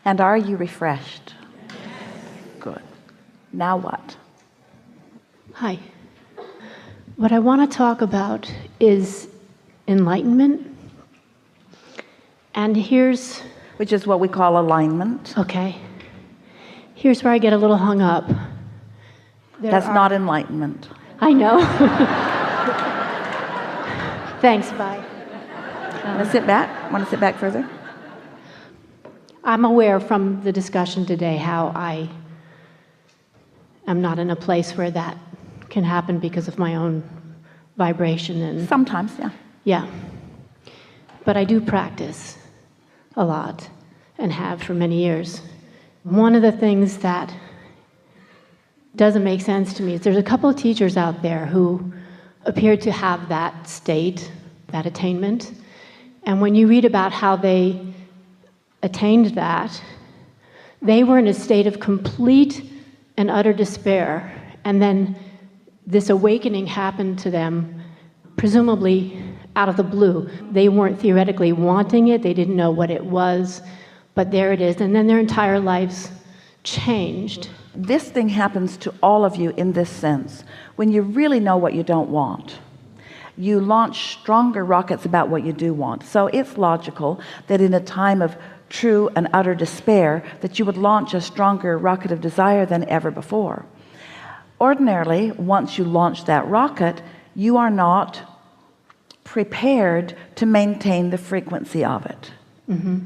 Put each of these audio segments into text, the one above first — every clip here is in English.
And are you refreshed? Good. Now what? Hi. What I want to talk about is enlightenment. And which is what we call alignment. Okay. Here's where I get a little hung up. That's not enlightenment. I know. Thanks, bye. Want to sit back? Want to sit back further? I'm aware from the discussion today how I am not in a place where that can happen because of my own vibration and sometimes, yeah. Yeah. But I do practice a lot and have for many years. One of the things that doesn't make sense to me is there's a couple of teachers out there who appear to have that state, that attainment. And when you read about how they attained that, they were in a state of complete and utter despair. And then this awakening happened to them, presumably out of the blue. They weren't theoretically wanting it. They didn't know what it was, but there it is. And then their entire lives changed. This thing happens to all of you in this sense. When you really know what you don't want, you launch stronger rockets about what you do want. So it's logical that in a time of true and utter despair that you would launch a stronger rocket of desire than ever before. Ordinarily, once you launch that rocket, you are not prepared to maintain the frequency of it. Mm-hmm.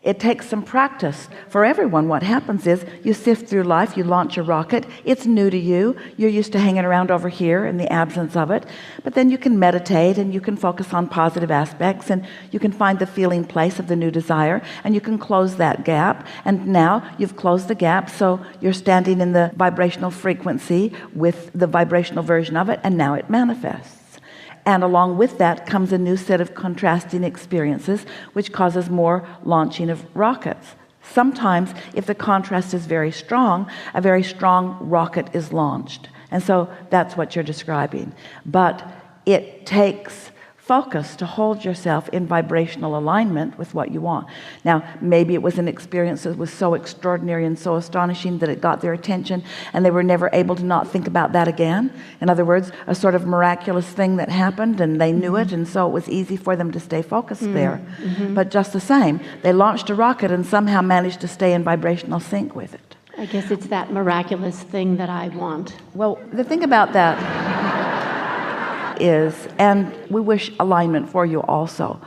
It takes some practice for everyone. What happens is you sift through life, you launch a rocket, it's new to you, you're used to hanging around over here in the absence of it, but then you can meditate and you can focus on positive aspects and you can find the feeling place of the new desire and you can close that gap, and now you've closed the gap, so you're standing in the vibrational frequency with the vibrational version of it, and now it manifests. And along with that comes a new set of contrasting experiences, which causes more launching of rockets. Sometimes, if the contrast is very strong, a very strong rocket is launched. And so that's what you're describing. But it takes focus to hold yourself in vibrational alignment with what you want. Now, maybe it was an experience that was so extraordinary and so astonishing that it got their attention and they were never able to not think about that again. In other words, a sort of miraculous thing that happened and they knew it, and so it was easy for them to stay focused there. Mm-hmm. But just the same, they launched a rocket and somehow managed to stay in vibrational sync with it. I guess it's that miraculous thing that I want. Well, the thing about that is, and we wish alignment for you also,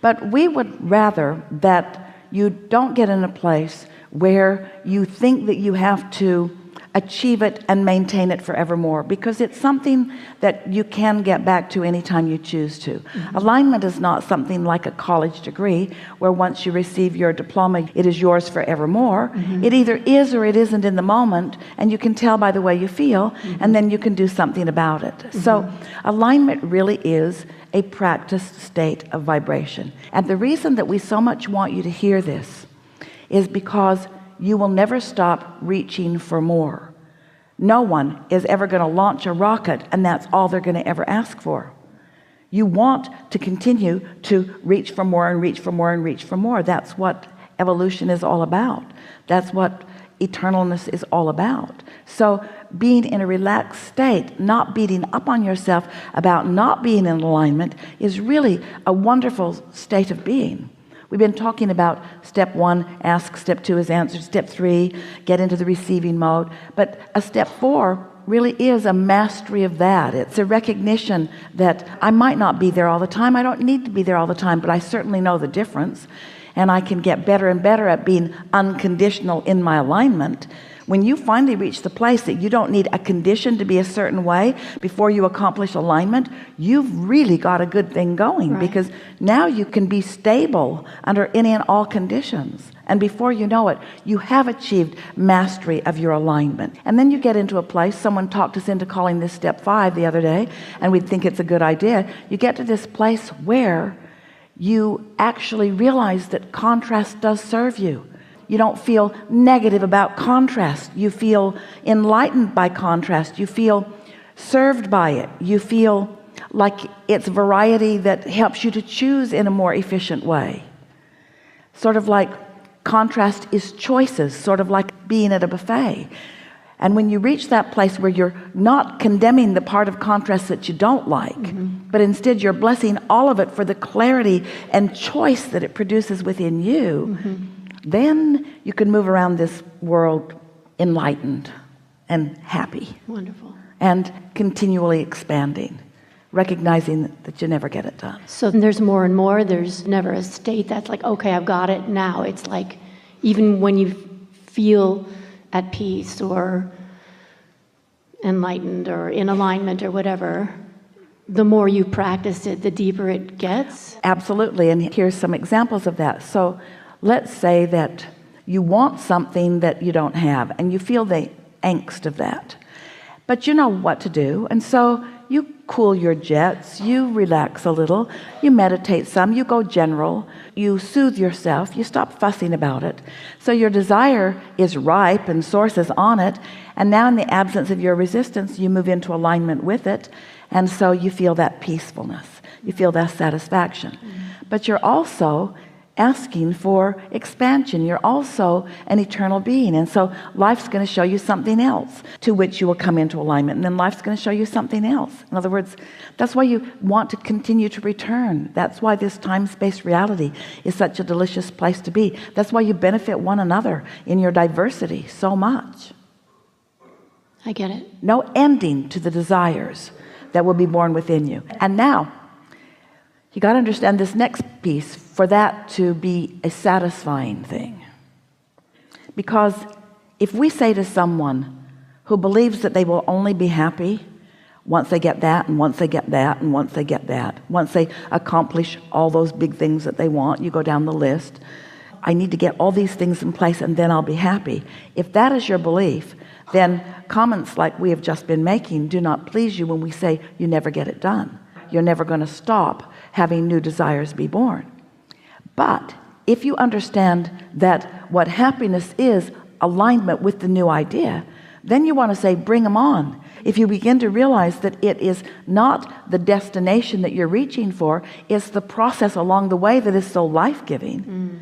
but we would rather that you don't get in a place where you think that you have to achieve it and maintain it forevermore, because it's something that you can get back to anytime you choose to. Mm-hmm. Alignment is not something like a college degree where once you receive your diploma it is yours forevermore. Mm-hmm. It either is or it isn't in the moment, and you can tell by the way you feel. Mm-hmm. And then you can do something about it. Mm-hmm. So alignment really is a practiced state of vibration, and the reason that we so much want you to hear this is because you will never stop reaching for more. No one is ever going to launch a rocket and that's all they're going to ever ask for. You want to continue to reach for more and reach for more and reach for more. That's what evolution is all about. That's what eternalness is all about. So being in a relaxed state, not beating up on yourself about not being in alignment, is really a wonderful state of being. We've been talking about step 1, ask, step 2 is answered, step 3, get into the receiving mode. But a step 4 really is a mastery of that. It's a recognition that I might not be there all the time. I don't need to be there all the time, but I certainly know the difference. And I can get better and better at being unconditional in my alignment. When you finally reach the place that you don't need a condition to be a certain way before you accomplish alignment, you've really got a good thing going. Right. Because now you can be stable under any and all conditions. And before you know it, you have achieved mastery of your alignment. And then you get into a place, someone talked us into calling this step 5 the other day, and we think it's a good idea. You get to this place where you actually realize that contrast does serve you. You don't feel negative about contrast. You feel enlightened by contrast. You feel served by it. You feel like it's variety that helps you to choose in a more efficient way. Sort of like Contrast is choices, sort of like being at a buffet. And when you reach that place where you're not condemning the part of contrast that you don't like, but instead you're blessing all of it for the clarity and choice that it produces within you, then you can move around this world enlightened and happy. Wonderful. And continually expanding, recognizing that you never get it done. So there's more and more. There's never a state that's like, okay, I've got it now. It's like, even when you feel at peace or enlightened or in alignment or whatever, the more you practice it, the deeper it gets. Absolutely. And here's some examples of that. So let's say that you want something that you don't have and you feel the angst of that, but you know what to do. And so you cool your jets, you relax a little, you meditate some, you go general, you soothe yourself, you stop fussing about it. So your desire is ripe and source is on it. And now in the absence of your resistance, you move into alignment with it. And so you feel that peacefulness, you feel that satisfaction. But you're also asking for expansion. You're also an eternal being. And so life's going to show you something else to which you will come into alignment. And then life's going to show you something else. In other words, that's why you want to continue to return. That's why this time-space reality is such a delicious place to be. That's why you benefit one another in your diversity so much. I get it. No ending to the desires that will be born within you. And now, you got to understand this next piece for that to be a satisfying thing. Because if we say to someone who believes that they will only be happy once they get that, and once they get that, and once they get that, once they accomplish all those big things that they want, you go down the list, I need to get all these things in place and then I'll be happy. If that is your belief, then comments like we have just been making do not please you when we say you never get it done. You're never going to stop having new desires be born. But if you understand that what happiness is alignment with the new idea, then you want to say, bring them on. If you begin to realize that it is not the destination that you're reaching for, it's the process along the way that is so life-giving.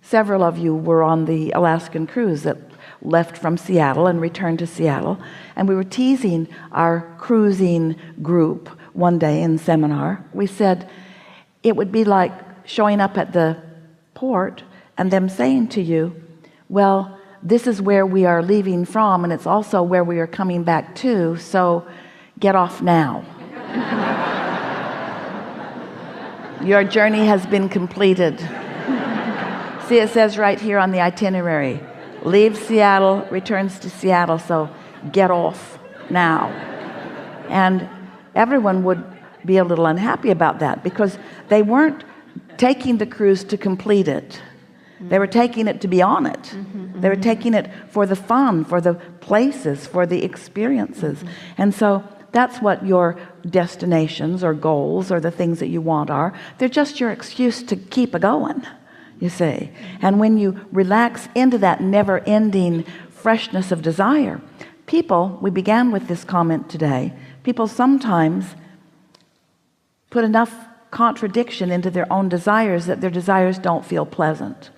Several of you were on the Alaskan cruise that left from Seattle and returned to Seattle, and we were teasing our cruising group one day in seminar. We said it would be like showing up at the port and them saying to you, well, this is where we are leaving from, and it's also where we are coming back to, so get off now. Your journey has been completed. See, it says right here on the itinerary, leaves Seattle, returns to Seattle, so get off now. And everyone would be a little unhappy about that because they weren't taking the cruise to complete it. They were taking it to be on it. They were taking it for the fun, for the places, for the experiences. And so that's what your destinations or goals or the things that you want are. They're just your excuse to keep a going, you see. And when you relax into that never-ending freshness of desire, people, we began with this comment today, people sometimes put enough contradiction into their own desires that their desires don't feel pleasant.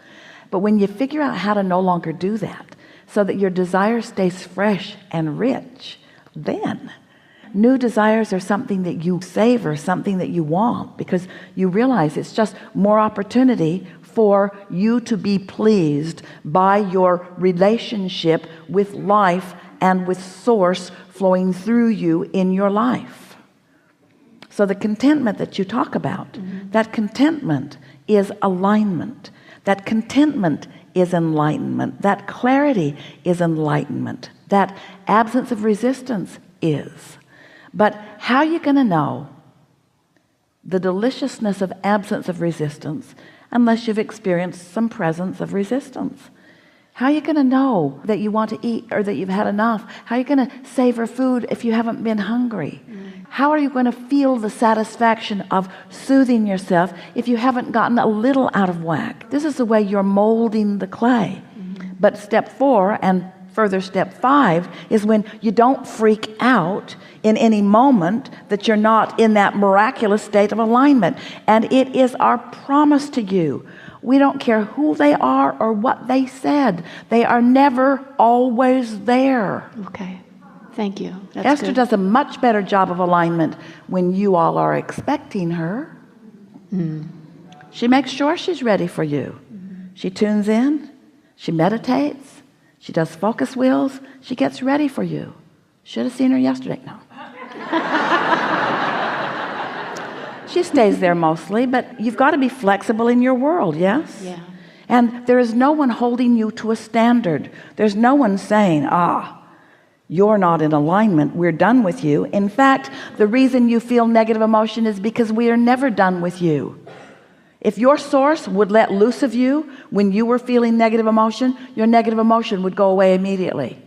But when you figure out how to no longer do that so that your desire stays fresh and rich, then new desires are something that you savor, something that you want, because you realize it's just more opportunity for you to be pleased by your relationship with life and with source flowing through you in your life. So the contentment that you talk about, that contentment is alignment. That contentment is enlightenment. That clarity is enlightenment. That absence of resistance is. But how are you going to know the deliciousness of absence of resistance unless you've experienced some presence of resistance? How are you going to know that you want to eat or that you've had enough? How are you going to savor food if you haven't been hungry? How are you going to feel the satisfaction of soothing yourself if you haven't gotten a little out of whack? This is the way you're molding the clay. But step 4 and further step 5 is when you don't freak out in any moment that you're not in that miraculous state of alignment. And it is our promise to you, We don't care who they are or what they said. They are never always there. Okay. Thank you. That's Esther good. does a much better job of alignment when you all are expecting her. She makes sure she's ready for you. She tunes in. She meditates. She does focus wheels. She gets ready for you. Should have seen her yesterday. No. She stays there mostly, but you've got to be flexible in your world, yes? Yeah. And there is no one holding you to a standard. There's no one saying, you're not in alignment, we're done with you. In fact, the reason you feel negative emotion is because we are never done with you. If your source would let loose of you when you were feeling negative emotion, your negative emotion would go away immediately,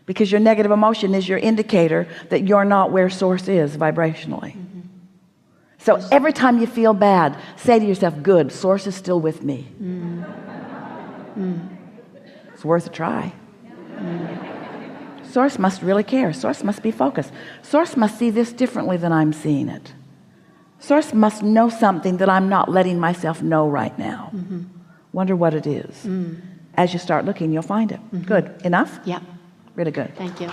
because your negative emotion is your indicator that you're not where source is vibrationally. So every time you feel bad, say to yourself, good, source is still with me. It's worth a try. Source must really care. Source must be focused. Source must see this differently than I'm seeing it. Source must know something that I'm not letting myself know right now. Wonder what it is. As you start looking, you'll find it. Good. Enough? Yeah. Really good. Thank you.